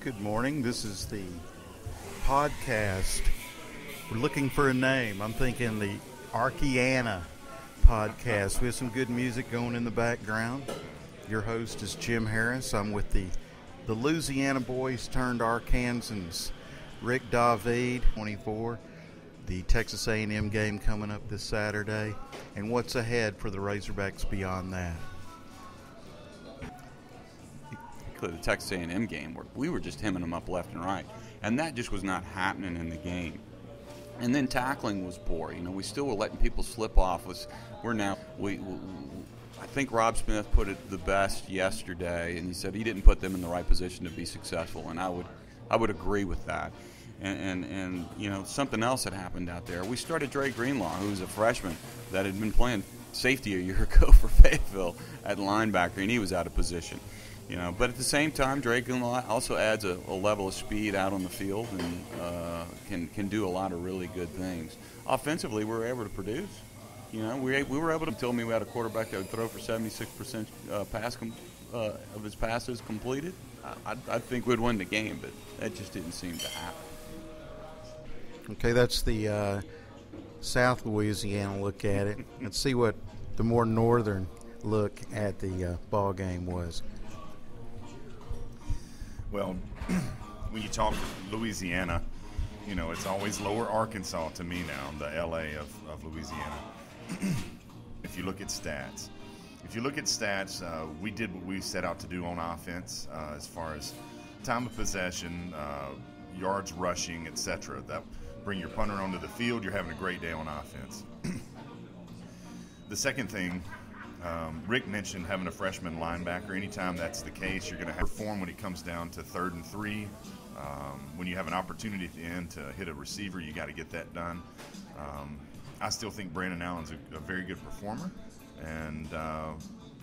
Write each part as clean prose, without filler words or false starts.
Good morning. This is the podcast. We're looking for a name. I'm thinking the Arkiana podcast. We have some good music going in the background. Your host is Jim Harris. I'm with the Louisiana boys turned Arkansans. Rick David, 24. The Texas A&M game coming up this Saturday. And what's ahead for the Razorbacks beyond that? The Texas A&M game where we were just hemming them up left and right, and that just was not happening in the game. And then tackling was poor. We still were letting people slip off. I think Rob Smith put it the best yesterday, and he said he didn't put them in the right position to be successful, and I would agree with that. And something else had happened out there. We started Dre Greenlaw, who was a freshman that had been playing safety a year ago for Fayetteville at linebacker, and he was out of position. But at the same time, Drake also adds a level of speed out on the field and can do a lot of really good things. Offensively, we were able to produce. We were able to tell me we had a quarterback that would throw for 76% of his passes completed. I think we'd win the game, but that just didn't seem to happen. Okay, that's the South Louisiana look at it. Let's see what the more northern look at the ball game was. Well, when you talk Louisiana, it's always lower Arkansas to me now, the L.A. of Louisiana. If you look at stats, we did what we set out to do on offense as far as time of possession, yards rushing, etc. That bring your punter onto the field, you're having a great day on offense. The second thing, Rick mentioned having a freshman linebacker. Anytime that's the case, you're going to perform when it comes down to 3rd and 3. When you have an opportunity at the end to hit a receiver, you got to get that done. I still think Brandon Allen's a very good performer, and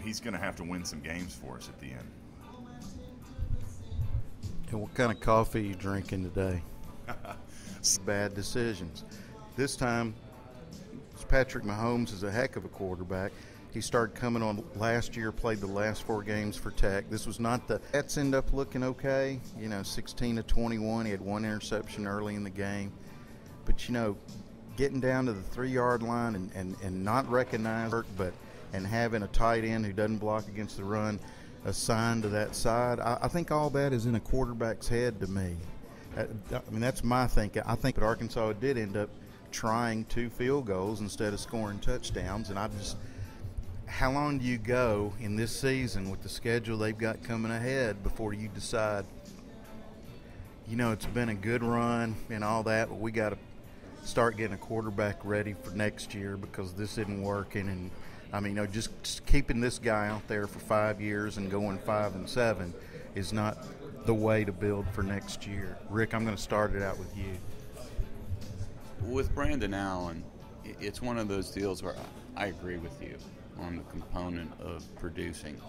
he's going to have to win some games for us at the end. And what kind of coffee are you drinking today? Bad decisions. This time, Patrick Mahomes is a heck of a quarterback. He started coming on last year, played the last 4 games for Tech. This was not the Jets end up looking okay, 16-21. He had 1 interception early in the game. But, getting down to the 3-yard line and not recognizing and having a tight end who doesn't block against the run assigned to that side, I think all that is in a quarterback's head to me. That's my thinking. I think that Arkansas did end up trying 2 field goals instead of scoring touchdowns, and how long do you go in this season with the schedule they've got coming ahead before you decide, it's been a good run and all that, but we got to start getting a quarterback ready for next year because this isn't working. And, just keeping this guy out there for 5 years and going 5-7 is not the way to build for next year. Rick, I'm going to start it out with you. With Brandon Allen, it's one of those deals where I agree with you on the component of producing,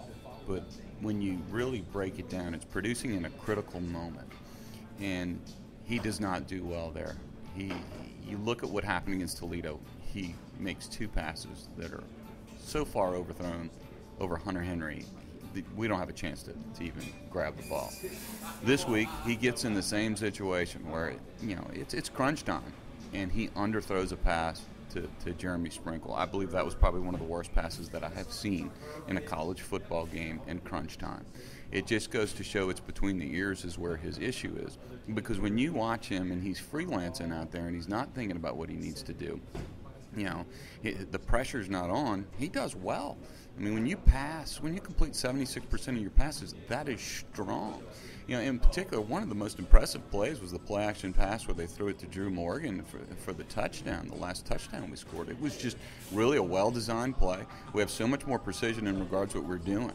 but when you really break it down, it's producing in a critical moment, and he does not do well there. You look at what happened against Toledo. He makes 2 passes that are so far overthrown over Hunter Henry, we don't have a chance to even grab the ball. This week, he gets in the same situation where it's crunch time, and he underthrows a pass to Jeremy Sprinkle. I believe that was probably one of the worst passes that I have seen in a college football game in crunch time. It just goes to show it's between the ears is where his issue is. Because when you watch him and he's freelancing out there and he's not thinking about what he needs to do, the pressure's not on, he does well. When you complete 76% of your passes, that is strong. In particular, one of the most impressive plays was the play-action pass where they threw it to Drew Morgan for the touchdown, the last touchdown we scored. It was just really a well-designed play. We have so much more precision in regards to what we're doing.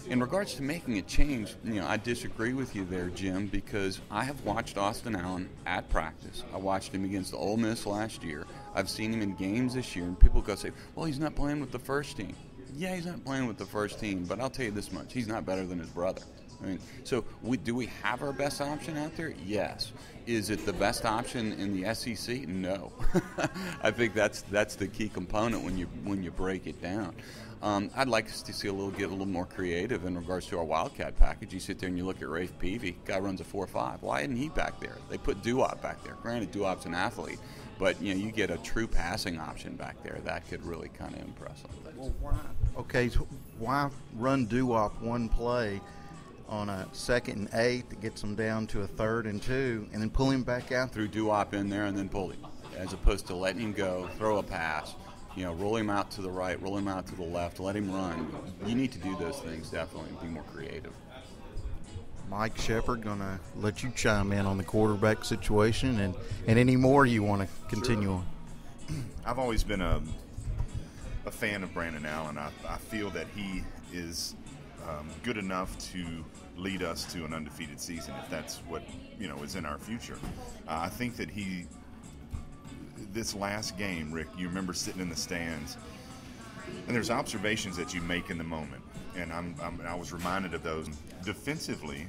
In regards to making a change, I disagree with you there, Jim, because I have watched Austin Allen at practice. I watched him against Ole Miss last year. I've seen him in games this year, and people go say, well, he's not playing with the first team. Yeah, he's not playing with the first team, but I'll tell you this much. He's not better than his brother. So do we have our best option out there? Yes. Is it the best option in the SEC? No. I think that's the key component when you break it down. I'd like us to see get a little more creative in regards to our Wildcat package. You sit there and you look at Rafe Peavy, guy runs a 4.5. Why isn't he back there? They put Duop back there. Granted, Duop's an athlete, but you get a true passing option back there that could really kind of impress on things. Well, why run Duop one play on a 2nd and 8 that gets them down to a 3rd and 2, and then pull him back out? Threw Duop in there and then pulled him, as opposed to letting him go, throw a pass, roll him out to the right, roll him out to the left, let him run. You need to do those things definitely and be more creative. Mike Shepard, going to let you chime in on the quarterback situation and any more you want to continue on. I've always been a fan of Brandon Allen. I feel that he is good enough to lead us to an undefeated season if that's what is in our future. I think that this last game, Rick, you remember sitting in the stands, and there's observations that you make in the moment, and I was reminded of those. Defensively,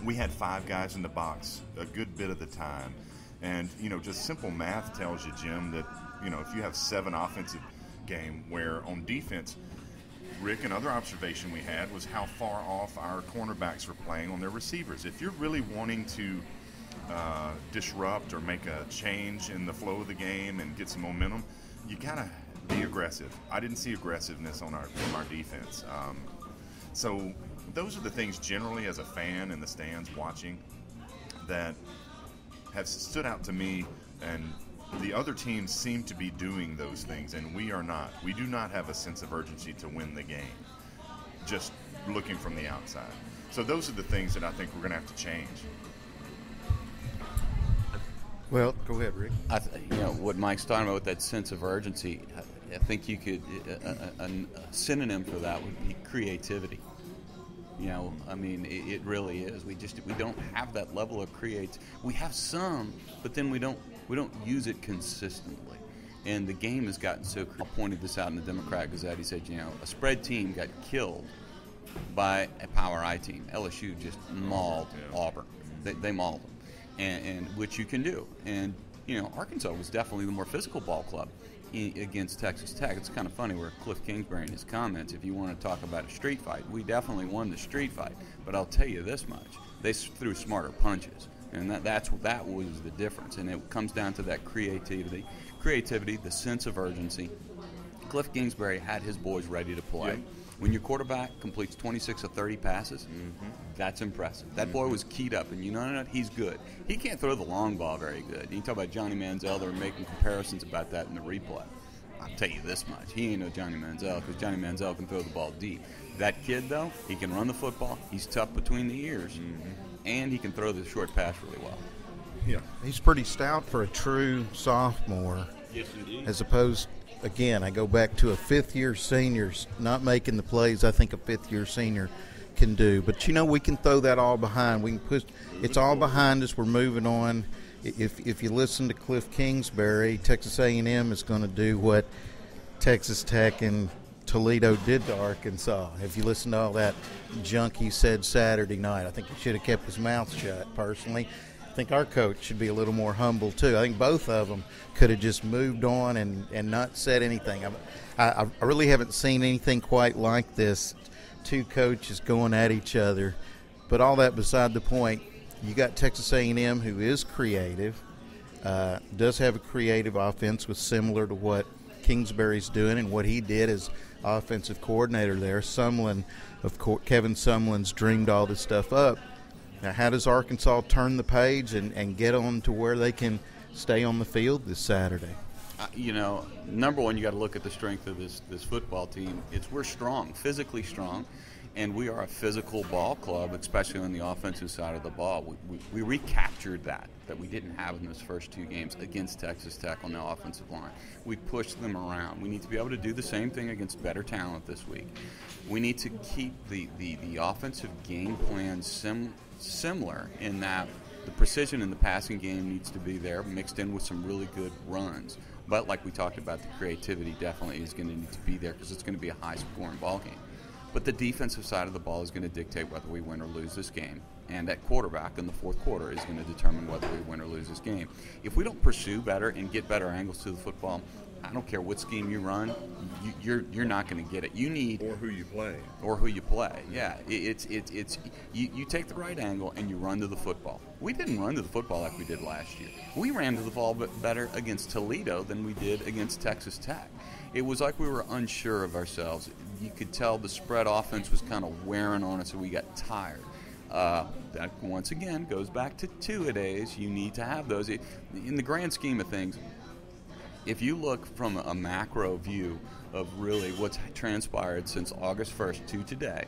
we had 5 guys in the box a good bit of the time, and just simple math tells you, Jim, that if you have 7 offensive game, where on defense, Rick, another observation we had was how far off our cornerbacks were playing on their receivers. If you're really wanting to disrupt or make a change in the flow of the game and get some momentum, you gotta be aggressive. I didn't see aggressiveness from our defense. So those are the things generally as a fan in the stands watching that have stood out to me, and the other teams seem to be doing those things, and we are not. We do not have a sense of urgency to win the game, just looking from the outside. So those are the things that I think we're going to have to change. Well, go ahead, Rick. What Mike's talking about with that sense of urgency, I think you could a synonym for that would be creativity. It really is. We don't have that level of creativity. We have some, but then we don't use it consistently. And the game has gotten so. I pointed this out in the Democrat Gazette. He said, a spread team got killed by a power I team. LSU just mauled Auburn. They mauled them. And which you can do. And, Arkansas was definitely the more physical ball club against Texas Tech. It's kind of funny where Cliff Kingsbury in his comments, if you want to talk about a street fight, we definitely won the street fight. But I'll tell you this much. They threw smarter punches. And that was the difference. And it comes down to that creativity, the sense of urgency. Cliff Kingsbury had his boys ready to play. Yep. When your quarterback completes 26 of 30 passes, that's impressive. That boy was keyed up, and he's good. He can't throw the long ball very good. You talk about Johnny Manziel, they're making comparisons about that in the replay. I'll tell you this much. He ain't no Johnny Manziel, because Johnny Manziel can throw the ball deep. That kid, though, he can run the football. He's tough between the ears, and he can throw the short pass really well. Yeah, he's pretty stout for a true sophomore. Yes, indeed. As opposed, again, I go back to a 5th-year senior not making the plays I think a 5th-year senior can do. But, we can throw that all behind. We can push. It's all behind us. We're moving on. If you listen to Cliff Kingsbury, Texas A&M is going to do what Texas Tech and Toledo did to Arkansas. If you listen to all that junk he said Saturday night, I think he should have kept his mouth shut, personally. I think our coach should be a little more humble, too. I think both of them could have just moved on and not said anything. I really haven't seen anything quite like this, 2 coaches going at each other. But all that beside the point, you got Texas A&M, who is creative, does have a creative offense with similar to what Kingsbury's doing and what he did as offensive coordinator there. Kevin Sumlin's dreamed all this stuff up. Now, how does Arkansas turn the page and get on to where they can stay on the field this Saturday? Number one, you got to look at the strength of this football team. We're strong, physically strong, and we are a physical ball club, especially on the offensive side of the ball. We recaptured that we didn't have in those first 2 games against Texas Tech on the offensive line. We pushed them around. We need to be able to do the same thing against better talent this week. We need to keep the offensive game plan similar in that the precision in the passing game needs to be there, mixed in with some really good runs. But like we talked about, the creativity definitely is going to need to be there because it's going to be a high-scoring ball game. But the defensive side of the ball is going to dictate whether we win or lose this game. And at quarterback in the fourth quarter is going to determine whether we win or lose this game. If we don't pursue better and get better angles to the football, I don't care what scheme you run, you're not going to get it. You need or who you play. Yeah, it's you take the right angle and you run to the football. We didn't run to the football like we did last year. We ran to the ball better against Toledo than we did against Texas Tech. It was like we were unsure of ourselves. You could tell the spread offense was kind of wearing on us, and we got tired. That once again goes back to two-a-days. You need to have those. In the grand scheme of things, if you look from a macro view of really what's transpired since August 1st to today,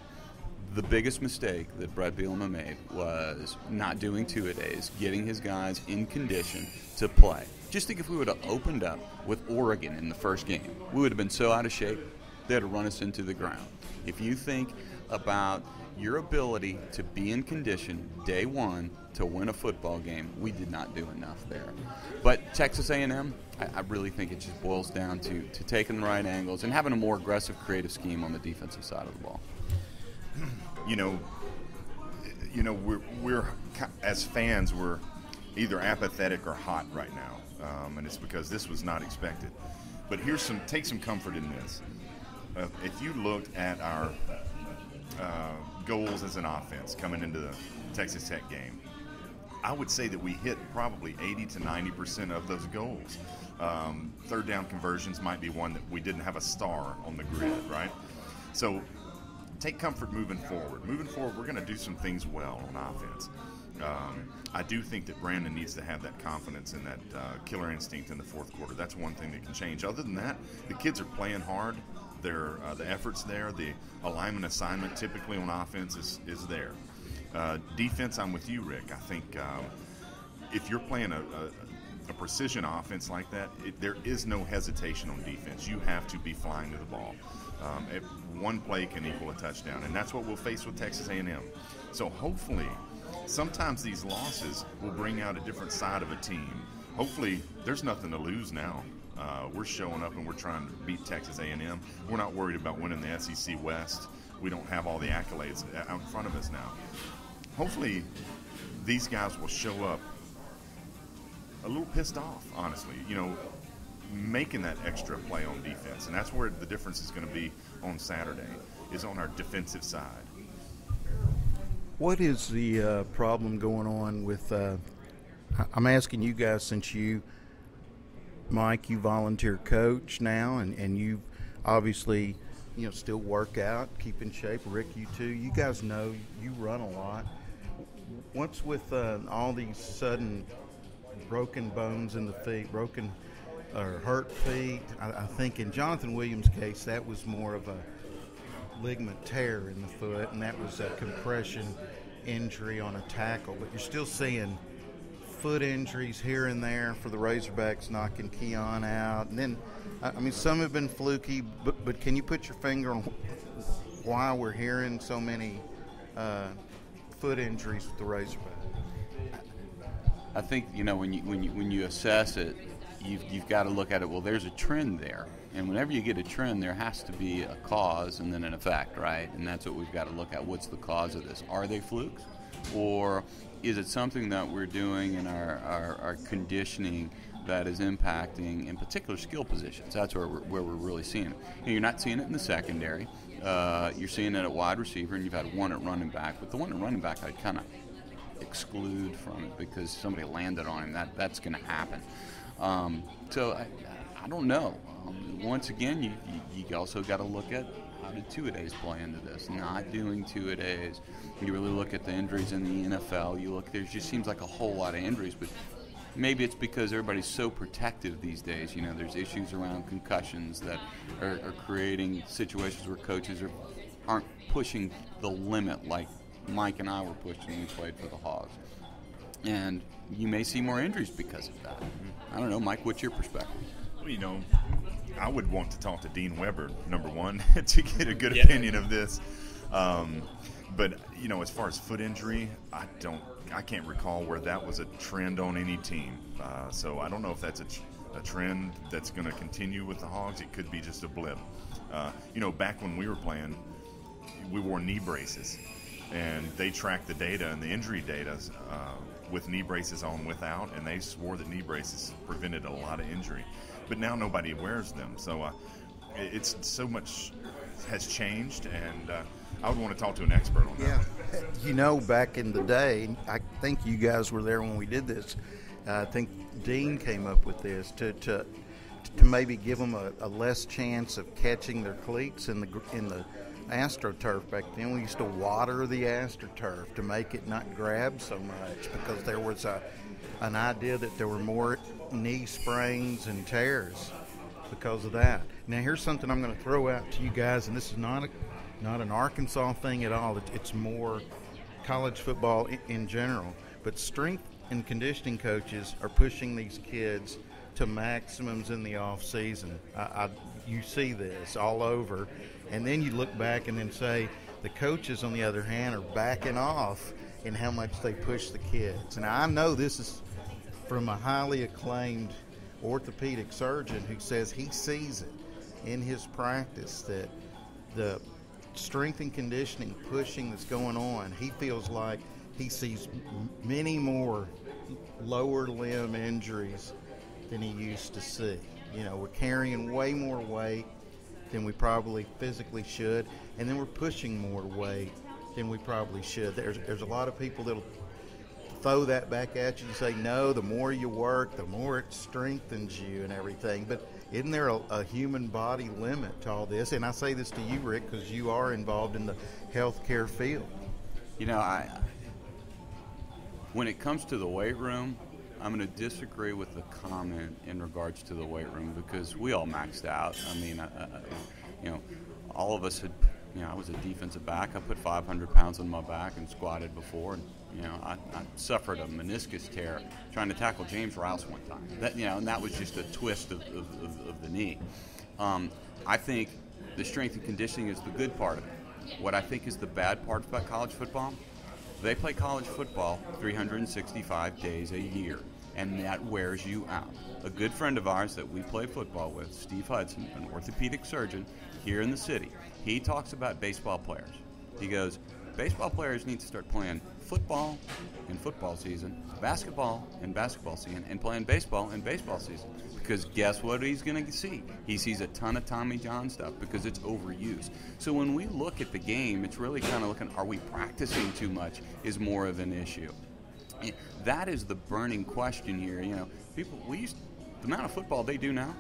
the biggest mistake that Bret Bielema made was not doing two-a-days, getting his guys in condition to play. Just think if we would have opened up with Oregon in the first game, we would have been so out of shape, they'd have run us into the ground. If you think about your ability to be in condition day one to win a football game, we did not do enough there. But Texas A&M, I really think it just boils down to taking the right angles and having a more aggressive, creative scheme on the defensive side of the ball. You know, we're as fans, we're either apathetic or hot right now, and it's because this was not expected. But take some comfort in this. If you looked at our goals as an offense coming into the Texas Tech game, I would say that we hit probably 80 to 90% of those goals. Third down conversions might be one that we didn't have a star on the grid, right? So take comfort moving forward. Moving forward, we're going to do some things well on offense. I do think that Brandon needs to have that confidence and that killer instinct in the fourth quarter. That's one thing that can change. Other than that, the kids are playing hard. The effort's there. The alignment assignment typically on offense is there. Defense, I'm with you, Rick. I think if you're playing a precision offense like that, there is no hesitation on defense. You have to be flying to the ball. One play can equal a touchdown, and that's what we'll face with Texas A&M. So hopefully, sometimes these losses will bring out a different side of a team. Hopefully, there's nothing to lose now. We're showing up and we're trying to beat Texas A&M. We're not worried about winning the SEC West. We don't have all the accolades out in front of us now. Hopefully, these guys will show up a little pissed off, honestly, making that extra play on defense. And that's where the difference is going to be on Saturday, is on our defensive side. What is the problem going on with I'm asking you guys, since you, Mike, you volunteer coach now, and you obviously, still work out, keep in shape. Rick, you too. You guys know you run a lot. What's with all these sudden broken bones in the feet, broken or hurt feet? I think in Jonathan Williams' case, that was more of a ligament tear in the foot, and that was a compression injury on a tackle. But you're still seeing foot injuries here and there for the Razorbacks, knocking Keon out. And then, some have been fluky, but can you put your finger on why we're hearing so many foot injuries with the Razorbacks? I think, when you assess it, you've got to look at it. Well, there's a trend there, and whenever you get a trend, there has to be a cause and then an effect, right? And that's what we've got to look at. What's the cause of this? Are they flukes, or is it something that we're doing in our conditioning that is impacting, in particular, skill positions? That's where we're really seeing it. You're not seeing it in the secondary. You're seeing it at wide receiver, and you've had one at running back. But the one at running back, I'd kind of exclude from it because somebody landed on him. That's going to happen. So I don't know. Once again, you also got to look at how did two-a-days play into this. Not doing two-a-days. You really look at the injuries in the NFL. There just seems like a whole lot of injuries, but maybe it's because everybody's so protective these days. There's issues around concussions that are creating situations where coaches aren't pushing the limit like Mike and I were pushing when we played for the Hogs. And you may see more injuries because of that. I don't know, Mike, what's your perspective? Well, I would want to talk to Dean Weber, number one, to get a good opinion of this. But as far as foot injury, I can't recall where that was a trend on any team. So I don't know if that's a trend that's going to continue with the Hogs. It could be just a blip. Back when we were playing, we wore knee braces, and they tracked the data and the injury data with knee braces on, without, and they swore that knee braces prevented a lot of injury. But now nobody wears them, so it's so much has changed, and I would want to talk to an expert on that. Yeah, you know, back in the day, I think you guys were there when we did this. I think Dean came up with this to maybe give them a less chance of catching their cleats in the AstroTurf. Back then, we used to water the AstroTurf to make it not grab so much, because there was an idea that there were more knee sprains and tears because of that. Now, here's something I'm going to throw out to you guys, and this is not an Arkansas thing at all. It's more college football in general. But strength and conditioning coaches are pushing these kids to maximums in the off season. You see this all over, and then you look back and then say the coaches, on the other hand, are backing off in how much they push the kids. And I know this is from a highly acclaimed orthopedic surgeon who says he sees it in his practice, that the strength and conditioning pushing that's going on, he feels like he sees many more lower limb injuries than he used to see. You know, we're carrying way more weight than we probably physically should, and then we're pushing more weight than we probably should. There's a lot of people that'll throw that back at you and say, no, the more you work, the more it strengthens you and everything. But isn't there a human body limit to all this? And I say this to you, Rick, because you are involved in the healthcare field. You know, when it comes to the weight room, I'm going to disagree with the comment in regards to the weight room, because we all maxed out. I mean, you know, all of us had, you know, I was a defensive back. I put 500 pounds on my back and squatted before, and you know, I suffered a meniscus tear trying to tackle James Rouse one time. That, you know, and that was just a twist of the knee. I think the strength and conditioning is the good part of it. What I think is the bad part about college football, they play college football 365 days a year, and that wears you out. A good friend of ours that we play football with, Steve Hudson, an orthopedic surgeon here in the city, he talks about baseball players. He goes, baseball players need to start playing football in football season, basketball in basketball season, and playing baseball in baseball season. Because guess what he's going to see? He sees a ton of Tommy John stuff because it's overused. So when we look at the game, it's really kind of looking, are we practicing too much is more of an issue. And that is the burning question here. You know, people, the amount of football they do now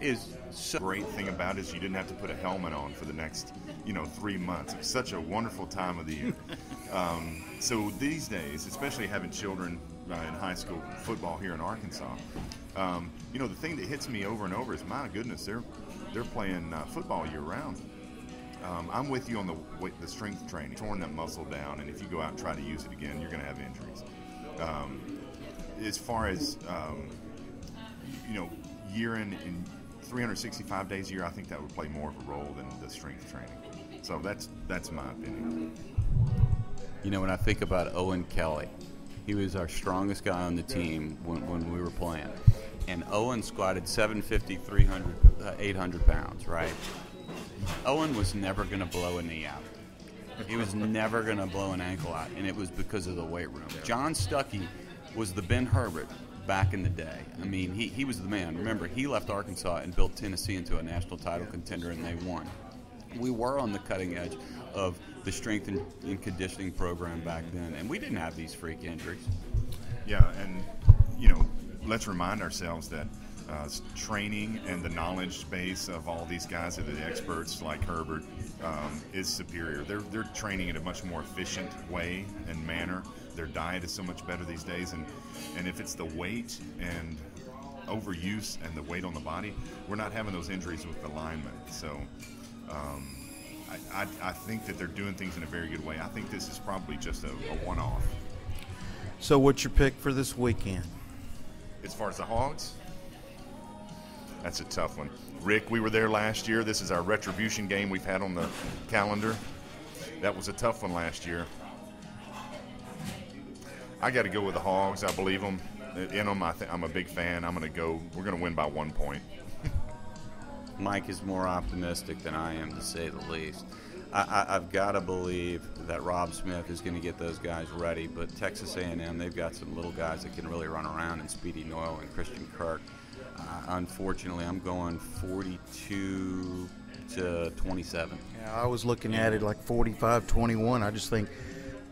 is so great thing about it is you didn't have to put a helmet on for the next, 3 months. It's such a wonderful time of the year. So these days, especially having children in high school football here in Arkansas, the thing that hits me over and over is, my goodness, they're playing football year round. I'm with you on the strength training, torn that muscle down, and if you go out and try to use it again, you're going to have injuries. As far as year in 365 days a year, I think that would play more of a role than the strength training. So that's my opinion. You know, when I think about Owen Kelly, he was our strongest guy on the team when we were playing. And Owen squatted 750, 300, 800 pounds, right? Owen was never going to blow a knee out. He was never going to blow an ankle out, and it was because of the weight room. John Stuckey was the Ben Herbert back in the day. I mean, he was the man. Remember, he left Arkansas and built Tennessee into a national title contender, and they won. We were on the cutting edge of the strength and conditioning program back then, and we didn't have these freak injuries. Yeah, and, let's remind ourselves that training and the knowledge base of all these guys that are the experts like Herbert is superior. They're training in a much more efficient way and manner. Their diet is so much better these days, and if it's the weight and overuse and the weight on the body, we're not having those injuries with the linemen. So I think that they're doing things in a very good way. I think this is probably just a one-off. So what's your pick for this weekend? As far as the Hogs, that's a tough one. Rick, we were there last year. This is our retribution game we've had on the calendar. That was a tough one last year. I got to go with the Hogs. I believe them. In them, I'm a big fan. We're going to win by 1 point. Mike is more optimistic than I am, to say the least. I've got to believe that Rob Smith is going to get those guys ready, but Texas A&M, they've got some little guys that can really run around, and Speedy Noyle and Christian Kirk. Unfortunately, I'm going 42 to 27. Yeah, I was looking at it like 45-21. I just think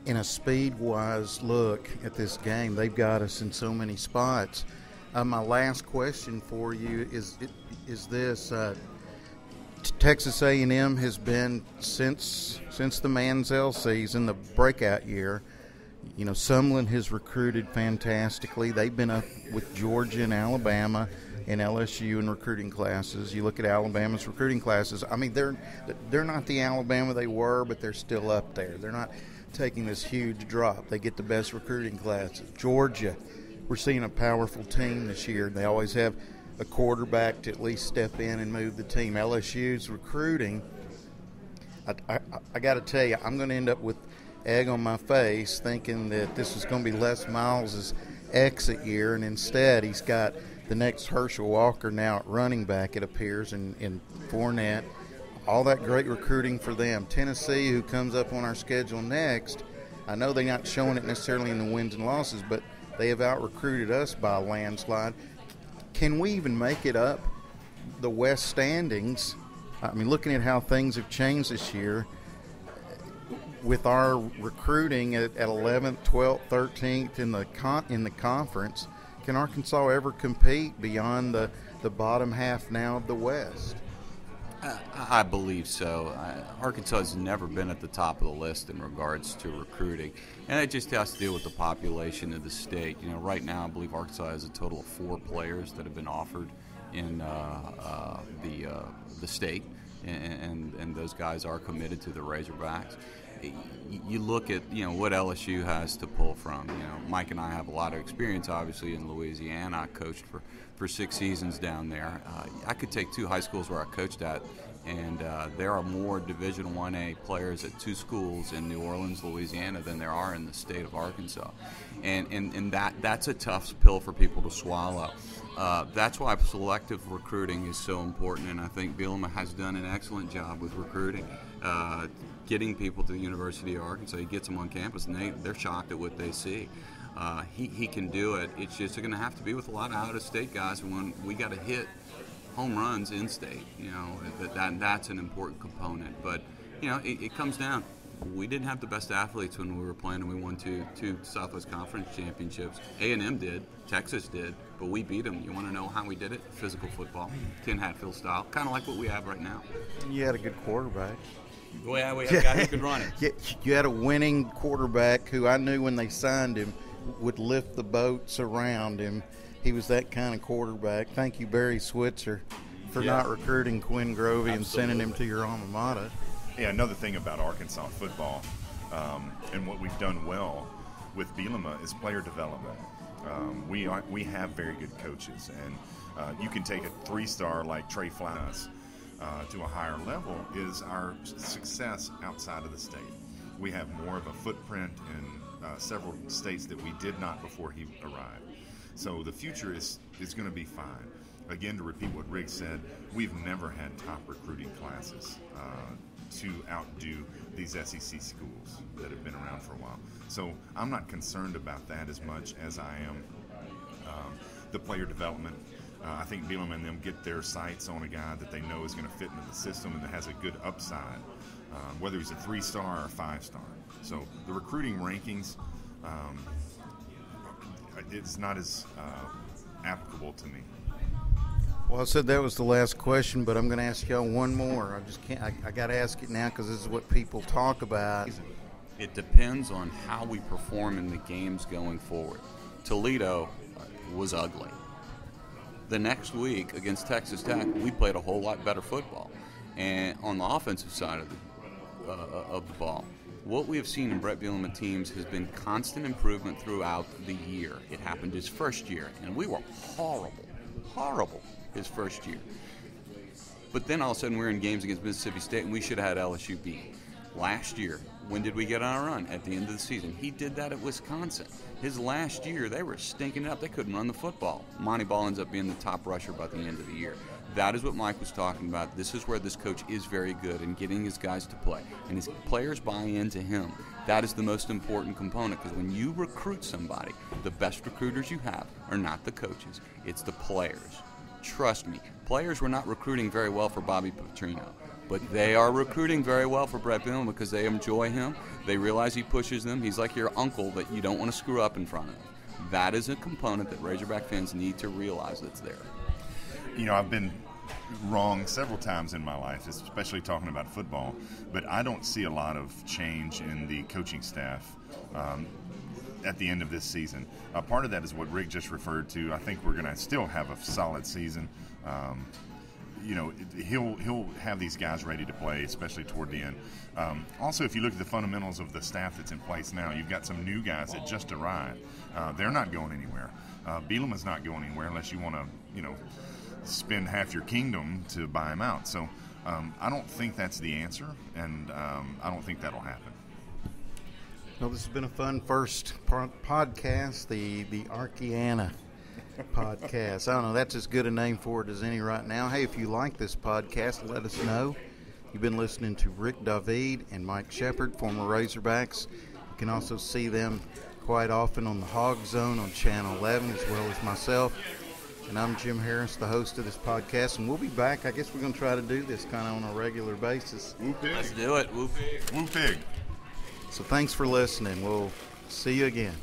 in a speed-wise look at this game, they've got us in so many spots. My last question for you is this. Texas A&M has been, since the Manziel season, the breakout year, you know, Sumlin has recruited fantastically. They've been up with Georgia and Alabama and LSU in recruiting classes. You look at Alabama's recruiting classes. I mean, they're not the Alabama they were, but they're still up there. They're not taking this huge drop. They get the best recruiting classes. Georgia, we're seeing a powerful team this year. They always have a quarterback to at least step in and move the team. LSU's recruiting, I got to tell you, I'm going to end up with egg on my face thinking that this is going to be Les Miles' exit year, and instead he's got the next Herschel Walker now at running back, it appears, in Fournette. All that great recruiting for them. Tennessee, who comes up on our schedule next, I know they're not showing it necessarily in the wins and losses, but they have out-recruited us by a landslide. Can we even make it up the West standings? I mean, looking at how things have changed this year, with our recruiting at 11th, 12th, 13th in the conference, can Arkansas ever compete beyond the bottom half now of the West? I believe so. Arkansas has never been at the top of the list in regards to recruiting, and it just has to do with the population of the state. You know, right now I believe Arkansas has a total of 4 players that have been offered in the state, and those guys are committed to the Razorbacks. You look at, you know, what LSU has to pull from. You know, Mike and I have a lot of experience, obviously, in Louisiana. I coached for 6 seasons down there. I could take 2 high schools where I coached at, and there are more Division 1A players at 2 schools in New Orleans, Louisiana, than there are in the state of Arkansas. And that's a tough pill for people to swallow. That's why selective recruiting is so important, and I think Bielema has done an excellent job with recruiting. Getting people to the University of Arkansas, he gets them on campus, and they're shocked at what they see. He can do it. It's just going to have to be with a lot of out-of-state guys, and when we got to hit home runs in-state, you know, that's an important component. But, you know, it comes down. We didn't have the best athletes when we were playing, and we won two Southwest Conference championships. A&M did, Texas did, but we beat them. You want to know how we did it? Physical football, Ken Hatfield style, kind of like what we have right now. You had a good quarterback. We had a guy who could run it. Yeah, you had a winning quarterback who I knew when they signed him would lift the boats around him. He was that kind of quarterback. Thank you, Barry Switzer, for not recruiting Quinn Grovey and sending him to your alma mater. Yeah, another thing about Arkansas football and what we've done well with Bielema is player development. We have very good coaches, and you can take a 3-star like Trey Flowers to a higher level is our success outside of the state. We have more of a footprint in several states that we did not before he arrived. So the future is going to be fine. Again, to repeat what Rick said, we've never had top recruiting classes to outdo these SEC schools that have been around for a while. So I'm not concerned about that as much as I am the player development. I think Bielema and them get their sights on a guy that they know is going to fit into the system and that has a good upside, whether he's a 3-star or a 5-star. So the recruiting rankings, it's not as applicable to me. Well, I said that was the last question, but I'm going to ask y'all one more. I just can't. I got to ask it now because this is what people talk about. It depends on how we perform in the games going forward. Toledo was ugly. The next week against Texas Tech, we played a whole lot better football, and on the offensive side of the ball. What we have seen in Bret Bielema teams has been constant improvement throughout the year. It happened his first year, and we were horrible his first year. But then all of a sudden we're in games against Mississippi State, and we should have had LSU beat. Last year, when did we get on a run? At the end of the season. He did that at Wisconsin. His last year, they were stinking it up. They couldn't run the football. Monty Ball ends up being the top rusher by the end of the year. That is what Mike was talking about. This is where this coach is very good in getting his guys to play. And his players buy into him. That is the most important component, because when you recruit somebody, the best recruiters you have are not the coaches. It's the players. Trust me, players were not recruiting very well for Bobby Petrino, but they are recruiting very well for Bret Bielema because they enjoy him. They realize he pushes them. He's like your uncle that you don't want to screw up in front of. That is a component that Razorback fans need to realize that's there. You know, I've been wrong several times in my life, especially talking about football, but I don't see a lot of change in the coaching staff at the end of this season. Part of that is what Rick just referred to. I think we're going to still have a solid season. You know, he'll have these guys ready to play, especially toward the end. Also, if you look at the fundamentals of the staff that's in place now, you've got some new guys that just arrived. They're not going anywhere. Bielema's not going anywhere unless you want to, you know, spend half your kingdom to buy him out. So I don't think that's the answer, and I don't think that'll happen. Well, this has been a fun first podcast, the Archiana podcast. I don't know, that's as good a name for it as any right now. Hey, if you like this podcast, let us know. You've been listening to Rick David and Mike Shepard, former Razorbacks. You can also see them quite often on the Hog Zone on Channel 11, as well as myself. And I'm Jim Harris, the host of this podcast, and we'll be back. I guess we're going to try to do this kind of on a regular basis. Woo pig. Let's do it. Woo pig. Woo pig. So thanks for listening. We'll see you again.